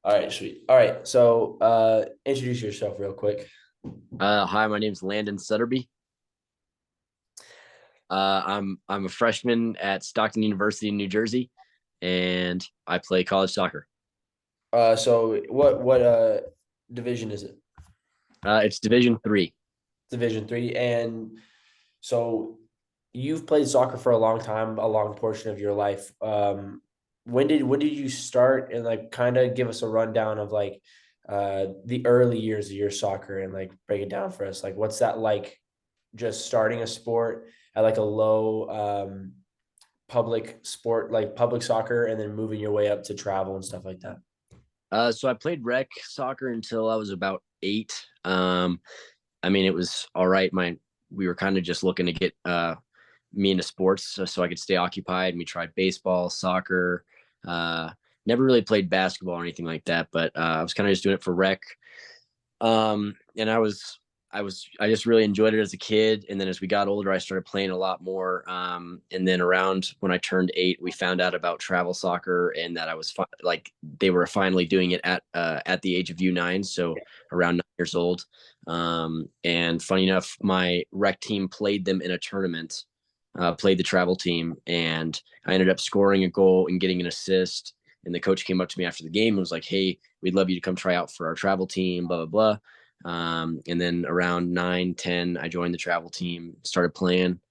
All right, sweet. All right, so introduce yourself real quick. Hi, my name's Landen Sutterby. I'm a freshman at Stockton University in New Jersey, and I play college soccer. So what division is it? It's Division III. Division three. And so you've played soccer for a long time, a long portion of your life. When did you start, and like kind of give us a rundown of like the early years of your soccer and like break it down for us. Like what's that like just starting a sport at like a low public sport like public soccer and then moving your way up to travel and stuff like that. So I played rec soccer until I was about 8. I mean, it was all right. We were kind of just looking to get me into sports so I could stay occupied. And we tried baseball, soccer. Uh, Never really played basketball or anything like that, but I was kind of just doing it for rec. And I just really enjoyed it as a kid. And then as we got older, I started playing a lot more. And then around when I turned 8, we found out about travel soccer and that I was like they were finally doing it at the age of U9, so around 9 years old. And funny enough, my rec team played them in a tournament, played the travel team, and I ended up scoring a goal and getting an assist. And the coach came up to me after the game and was like, "Hey, we'd love you to come try out for our travel team, blah, blah, blah." And then around 9, 10, I joined the travel team, started playing.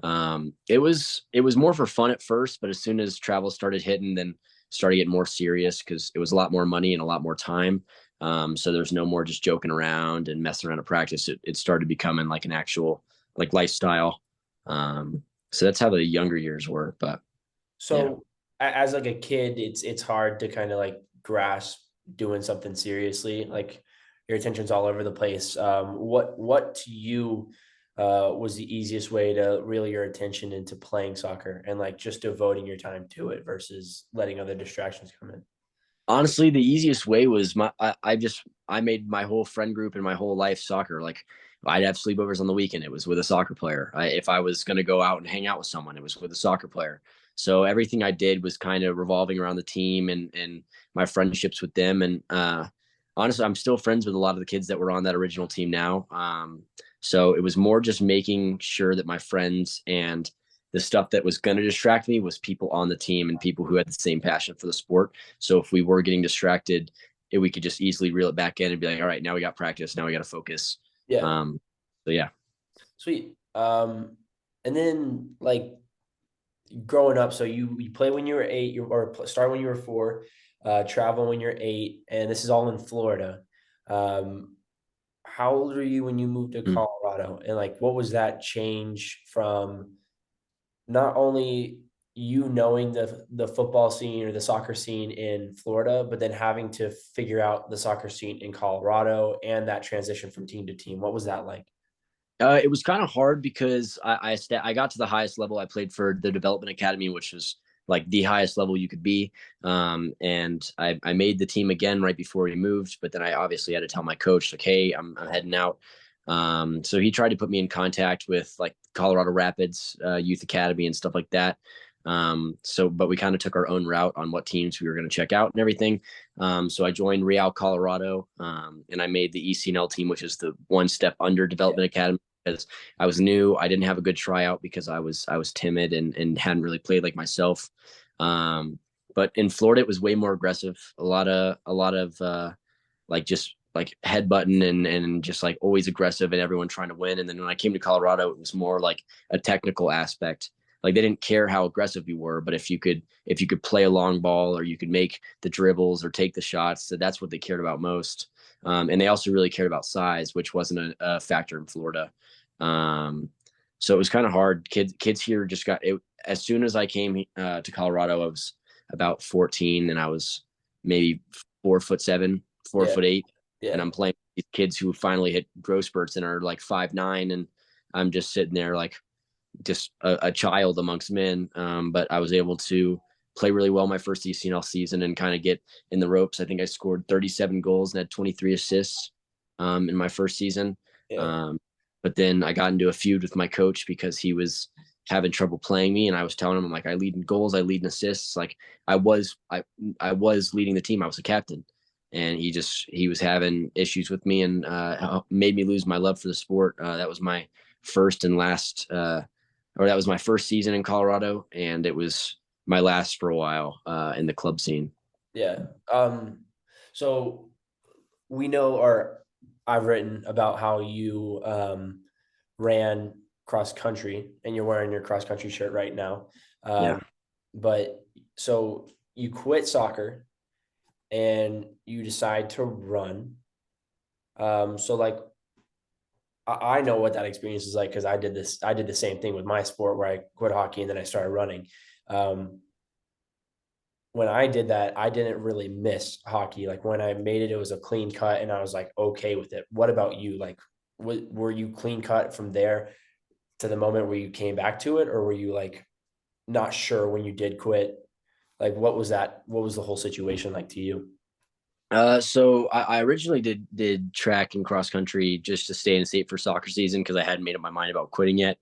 It was more for fun at first, but as soon as travel started hitting, then started getting more serious because it was a lot more money and a lot more time. So there's no more just joking around and messing around at practice. It started becoming like an actual like lifestyle. So that's how the younger years were. But yeah. So as like a kid, it's hard to kind of like grasp doing something seriously. Like your attention's all over the place. What to you was the easiest way to reel your attention into playing soccer and like just devoting your time to it versus letting other distractions come in? Honestly, the easiest way was I made my whole friend group and my whole life soccer. Like I'd have sleepovers on the weekend. It was with a soccer player. If I was going to go out and hang out with someone, it was with a soccer player. So everything I did was kind of revolving around the team and my friendships with them. And honestly, I'm still friends with a lot of the kids that were on that original team now. So it was more just making sure that my friends and the stuff that was going to distract me was people on the team and people who had the same passion for the sport. So if we were getting distracted, we could just easily reel it back in and be like, all right, now we got practice. Now we got to focus. Yeah, Um, so yeah. sweet. And then like growing up, so you play when you were 8, start when you were 4, travel when you're 8, and this is all in Florida. Um, how old were you when you moved to Mm. Colorado? And like, what was that change from not only you knowing the football scene or the soccer scene in Florida, but then having to figure out the soccer scene in Colorado and that transition from team to team? What was that like? It was kind of hard because I got to the highest level. I played for the development academy, which was like the highest level you could be. And I made the team again right before we moved, but then I obviously had to tell my coach like, hey, I'm heading out. So he tried to put me in contact with like Colorado Rapids Youth Academy and stuff like that. But we kind of took our own route on what teams we were going to check out and everything. So I joined Real Colorado, and I made the ECNL team, which is the one step under Development Academy because I was new. I didn't have a good tryout because I was timid and hadn't really played like myself. But in Florida, it was way more aggressive. A lot of like just like headbutting and just like always aggressive and everyone trying to win. And then when I came to Colorado, it was more like a technical aspect. Like they didn't care how aggressive you were, but if you could play a long ball or you could make the dribbles or take the shots, so that's what they cared about most. And they also really cared about size, which wasn't a factor in Florida. So it was kind of hard. Kids here just got it. As soon as I came to Colorado, I was about 14 and I was maybe 4'7", four Yeah, foot eight, and yeah. I'm playing with these kids who finally hit growth spurts and are like 5'9", and I'm just sitting there like just a child amongst men. But I was able to play really well my first ECNL season and kind of get in the ropes. I think I scored 37 goals and had 23 assists in my first season. Yeah. Um, but then I got into a feud with my coach because he was having trouble playing me, and I was telling him, I'm like, I lead in goals, I lead in assists. Like I was leading the team. I was a captain. and he was having issues with me, and made me lose my love for the sport. That was my first and last, or that was my first season in Colorado, and it was my last for a while in the club scene. Yeah. So we know, or I've written about how you ran cross country, and you're wearing your cross country shirt right now. Yeah. But so you quit soccer and you decide to run. So like I know what that experience is like because I did this. I did the same thing with my sport where I quit hockey and then I started running. Um, when I did that, I didn't really miss hockey. Like when I made it, it was a clean cut, and I was like okay with it. What about you? Like, were you clean cut from there to the moment where you came back to it, or were you like not sure when you did quit? Like, what was that? What was the whole situation like to you? So I originally did track and cross country just to stay in state for soccer season because I hadn't made up my mind about quitting yet.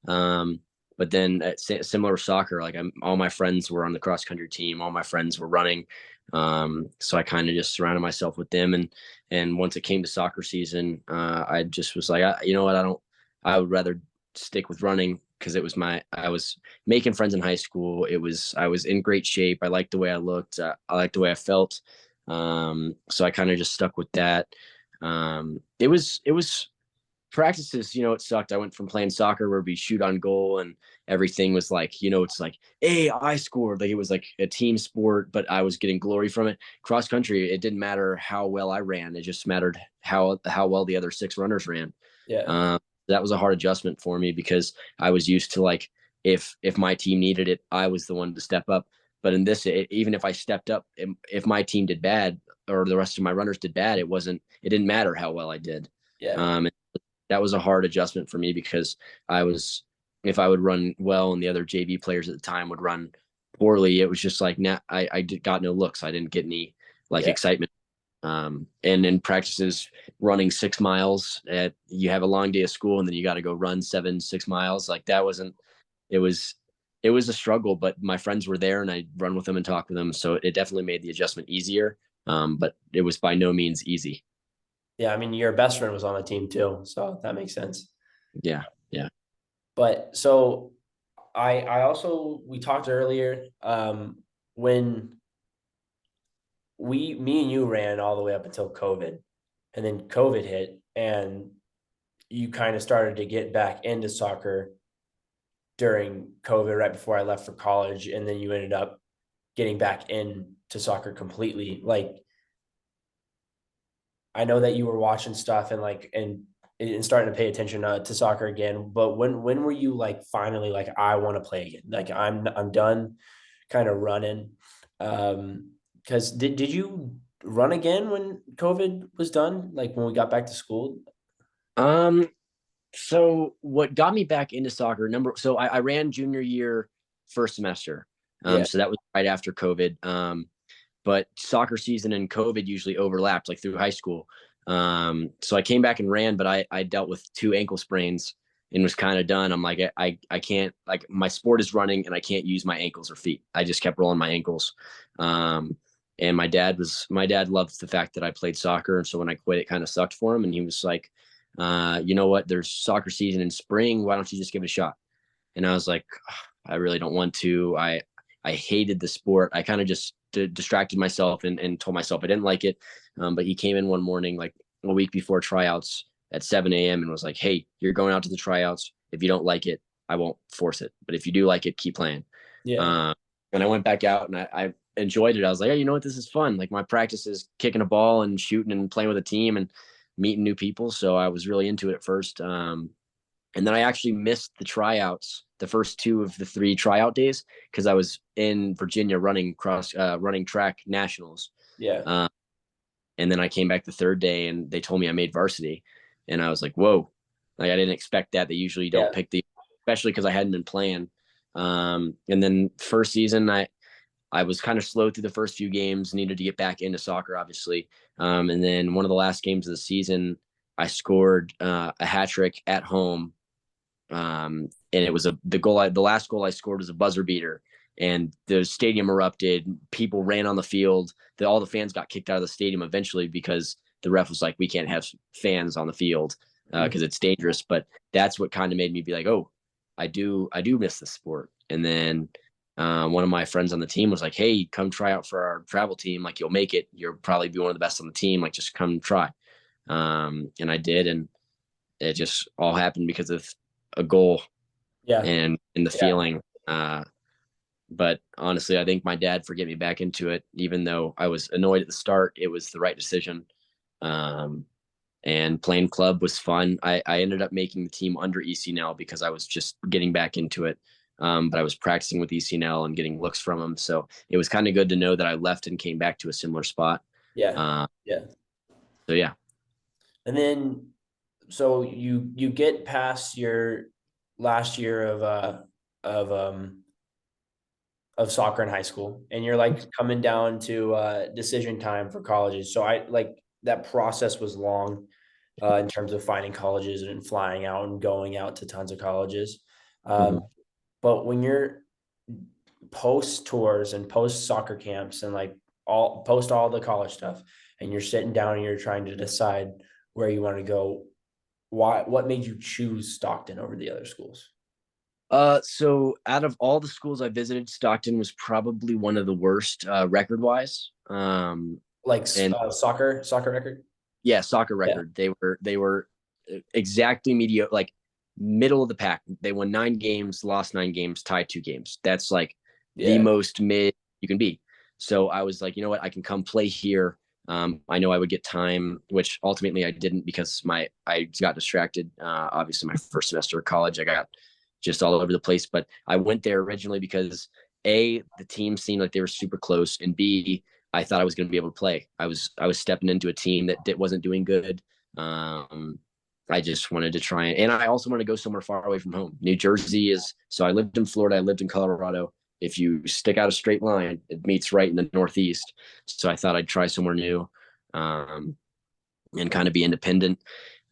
Um, but then at similar soccer, like all my friends were on the cross country team, all my friends were running. So I kind of just surrounded myself with them, and once it came to soccer season, I just was like, you know what, I would rather stick with running because I was making friends in high school. I was in great shape. I liked the way I looked. I liked the way I felt. So I kind of just stuck with that. It was practices, it sucked. I went from playing soccer where we shoot on goal and everything was like, it's like, hey, I scored. Like it was like a team sport, but I was getting glory from it. Cross country, it didn't matter how well I ran. It just mattered how well the other six runners ran. Yeah, Um, that was a hard adjustment for me because I was used to like if my team needed it, I was the one to step up. But in this, even if I stepped up, if my team did bad or the rest of my runners did bad, it didn't matter how well I did. yeah, Um, that was a hard adjustment for me because I was, if I would run well and the other JV players at the time would run poorly, it was just like, I got no looks. I didn't get any like yeah, excitement. And in practices running 6 miles you have a long day of school and then you got to go run 6 miles. Like that wasn't, it was, it was a struggle, but my friends were there and I run with them and talk with them. So it definitely made the adjustment easier. But it was by no means easy. yeah. I mean, your best friend was on the team too, so that makes sense. Yeah. Yeah. But so I also we talked earlier when me and you ran all the way up until COVID, and then COVID hit, and you kind of started to get back into soccer during COVID, right before I left for college, and then you ended up getting back into soccer completely. Like I know that you were watching stuff and and starting to pay attention to soccer again. But when were you like finally like I want to play again? Like I'm done kind of running. Because did you run again when COVID was done? Like when we got back to school? Um, so what got me back into soccer so I ran junior year first semester. Yeah, So that was right after COVID. But soccer season and COVID usually overlapped like through high school. So I came back and ran, but I dealt with two ankle sprains and was kind of done. I'm like, I can't, like my sport is running and I can't use my ankles or feet. I just kept rolling my ankles. And my dad loved the fact that I played soccer. And so when I quit, it kind of sucked for him. And he was like, you know what, there's soccer season in spring. Why don't you just give it a shot? And I was like, I really don't want to. I hated the sport. I kind of just distracted myself and told myself I didn't like it. But he came in one morning, like a week before tryouts at 7 a.m. and was like, hey, you're going out to the tryouts. If you don't like it, I won't force it. But if you do like it, keep playing. yeah, Uh, and I went back out and I enjoyed it. I was like, hey, you know what? This is fun. Like my practice is kicking a ball and shooting and playing with a team and meeting new people. So I was really into it at first. And then I actually missed the tryouts, the first two of the three tryout days, because I was in Virginia running track nationals. yeah, Uh, and then I came back the third day and they told me I made varsity. And I was like, whoa, like I didn't expect that. They usually don't yeah, pick especially because I hadn't been playing. And then first season, I was kind of slow through the first few games, needed to get back into soccer, obviously. And then one of the last games of the season, I scored a hat trick at home, and it was the last goal I scored was a buzzer beater, and the stadium erupted. People ran on the field. All the fans got kicked out of the stadium eventually because the ref was like, we can't have fans on the field because it's dangerous. But that's what kind of made me be like, oh, I do miss this sport. And then one of my friends on the team was like, hey, come try out for our travel team. Like, you'll make it. You'll probably be one of the best on the team. Like, just come try. And I did, and it just all happened because of a goal Yeah. and the Yeah. feeling. But honestly, I think my dad for getting me back into it, even though I was annoyed at the start, it was the right decision. Um, and playing club was fun. I ended up making the team under ECNL because I was just getting back into it. But I was practicing with ECNL and getting looks from them. So it was kind of good to know that I left and came back to a similar spot. Yeah. Uh, Yeah. so yeah. And then so you get past your last year of um of soccer in high school, and you're like coming down to decision time for colleges. So I like that process was long in terms of finding colleges and flying out and going out to tons of colleges. Um, Mhm. but when you're post tours and post soccer camps and like all post all the college stuff, and you're sitting down and you're trying to decide where you want to go, what made you choose Stockton over the other schools? So out of all the schools I visited, Stockton was probably one of the worst record wise. Like And soccer record? yeah, soccer Yeah. record. They were exactly mediocre, like middle of the pack. They won 9 games, lost 9 games, tied 2 games. That's like the Yeah. most mid you can be. So I was like, you know what, I can come play here. I know I would get time, which ultimately I didn't because I got distracted. Obviously, my first semester of college, I got just all over the place. But I went there originally because A, the team seemed like they were super close, and B, I thought I was going to be able to play. I was stepping into a team that wasn't doing good. Um, I just wanted to try and I also wanted to go somewhere far away from home. New Jersey is so I lived in Florida, I lived in Colorado. If you stick out a straight line, it meets right in the Northeast. So I thought I'd try somewhere new um, and kind of be independent.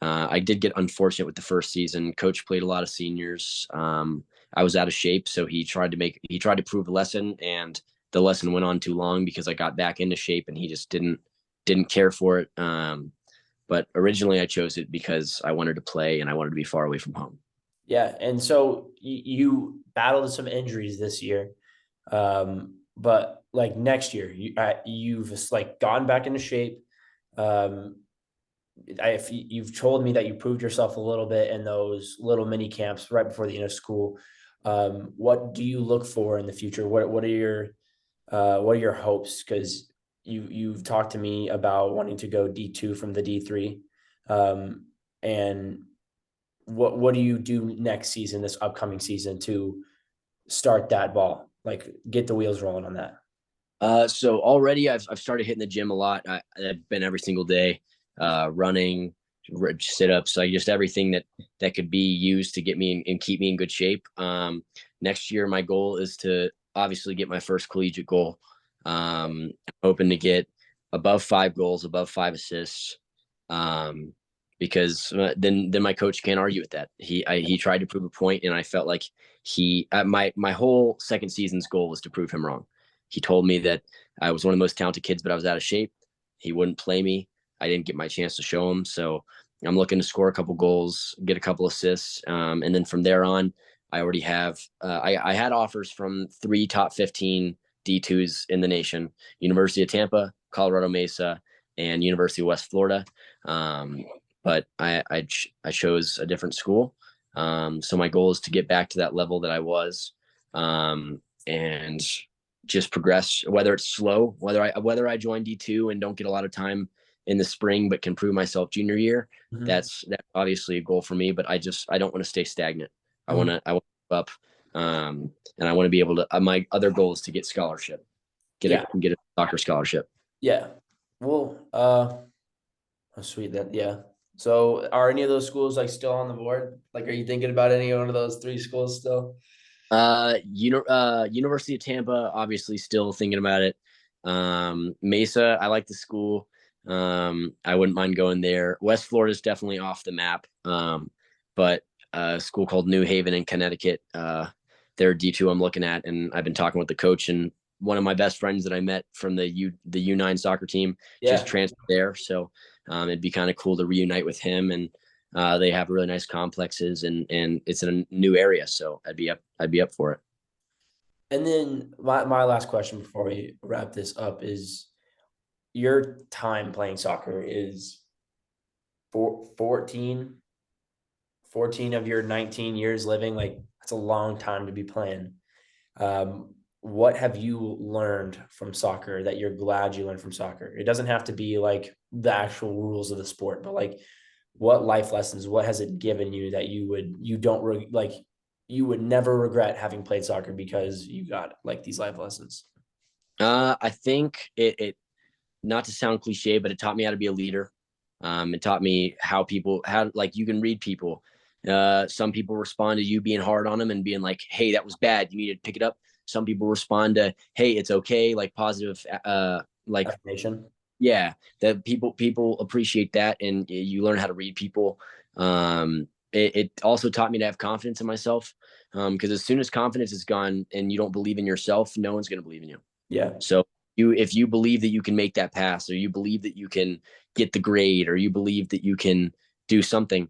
I did get unfortunate with the first season. Coach played a lot of seniors. I was out of shape, so he tried to prove a lesson, and the lesson went on too long because I got back into shape, and he just didn't care for it. But originally, I chose it because I wanted to play and I wanted to be far away from home. Yeah. And so you battled some injuries this year. But like next year, you've just like gone back into shape. Um, if you've told me that you proved yourself a little bit in those little mini camps right before the end of school. What do you look for in the future? What are your hopes? Because you've talked to me about wanting to go D2 from the D3. And what do you do next season, this upcoming season, to start that ball? Like get the wheels rolling on that. So already I've started hitting the gym a lot. I've been every single day, running, sit ups, like just everything that could be used to get me and keep me in good shape. Next year, my goal is to obviously get my first collegiate goal. Hoping to get above 5 goals, above 5 assists. Because then my coach can't argue with that. He tried to prove a point, and I felt like my whole second season's goal was to prove him wrong. He told me that I was one of the most talented kids, but I was out of shape. He wouldn't play me. I didn't get my chance to show him. So I'm looking to score a couple goals, get a couple assists. And then from there on, I already have, I had offers from 3 top 15 D2s in the nation: University of Tampa, Colorado Mesa, and University of West Florida. But I chose a different school. So my goal is to get back to that level that I was. And just progress, whether it's slow, whether I join D2 and don't get a lot of time in the spring, but can prove myself junior year. Mhm. That's obviously a goal for me, but I don't want to stay stagnant. Mhm. I want to up, and I want to be able to. My other goal is to get scholarship, Yeah. get a soccer scholarship. Yeah. Well, oh, sweet. That yeah. So are any of those schools like still on the board? Like, are you thinking about any one of those three schools still? University of Tampa, obviously still thinking about it. Mesa, I like the school. I wouldn't mind going there. West Florida is definitely off the map. But a school called New Haven in Connecticut, they're D2 I'm looking at, and I've been talking with the coach, and one of my best friends that I met from the U9 soccer team just Yeah. transferred there. So it'd be kind of cool to reunite with him, and they have really nice complexes, and it's in a new area, so I'd be up for it. And then my last question before we wrap this up is your time playing soccer is 14 of your 19 years living. Like, that's a long time to be playing. What have you learned from soccer that you're glad you learned from soccer? It doesn't have to be like the actual rules of the sport, but like, what life lessons, what has it given you that you don't like, you would never regret having played soccer because you got like these life lessons? I think it not to sound cliche, but it taught me how to be a leader. It taught me how like you can read people. Some people respond to you being hard on them and being like, "Hey, that was bad. You need to pick it up." Some people respond to, "Hey, it's okay," like positive, like Affirmation. yeah, that people appreciate that, and you learn how to read people. It also taught me to have confidence in myself, because as soon as confidence is gone and you don't believe in yourself, no one's going to believe in you. Yeah. So if you believe that you can make that pass, or you believe that you can get the grade, or you believe that you can do something,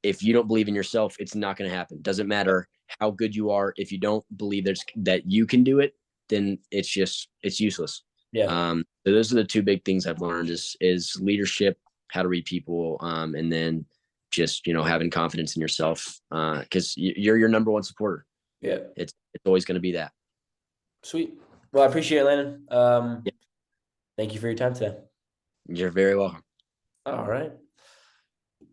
if you don't believe in yourself, it's not going to happen. Doesn't matter how good you are. If you don't believe that you can do it, then it's useless. Yeah. So those are the two big things I've learned is leadership, how to read people, and then just having confidence in yourself, because you're your number one supporter. Yeah. It's always going to be that. Sweet. Well, I appreciate it, Landon. Yeah, Thank you for your time today. you're very welcome. All right.